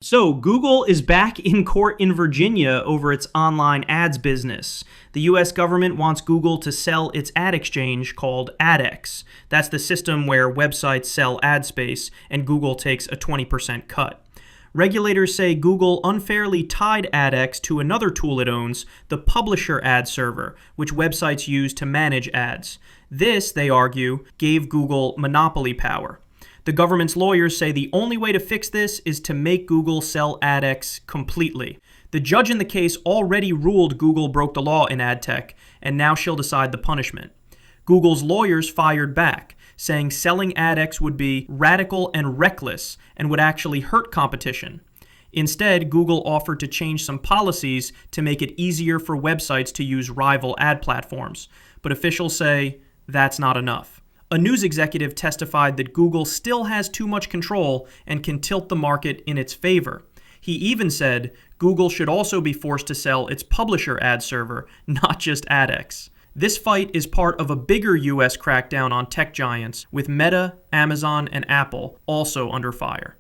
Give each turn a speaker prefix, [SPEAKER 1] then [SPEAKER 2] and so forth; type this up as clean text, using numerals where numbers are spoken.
[SPEAKER 1] So, Google is back in court in Virginia over its online ads business. The US government wants Google to sell its ad exchange called AdX. That's the system where websites sell ad space and Google takes a 20% cut. Regulators say Google unfairly tied AdX to another tool it owns, the Publisher Ad Server, which websites use to manage ads. This, they argue, gave Google monopoly power. The government's lawyers say the only way to fix this is to make Google sell AdX completely. The judge in the case already ruled Google broke the law in ad tech, and now she'll decide the punishment. Google's lawyers fired back, saying selling AdX would be radical and reckless and would actually hurt competition. Instead, Google offered to change some policies to make it easier for websites to use rival ad platforms, but officials say that's not enough. A news executive testified that Google still has too much control and can tilt the market in its favor. He even said Google should also be forced to sell its Publisher Ad Server, not just AdX. This fight is part of a bigger US crackdown on tech giants, with Meta, Amazon, and Apple also under fire.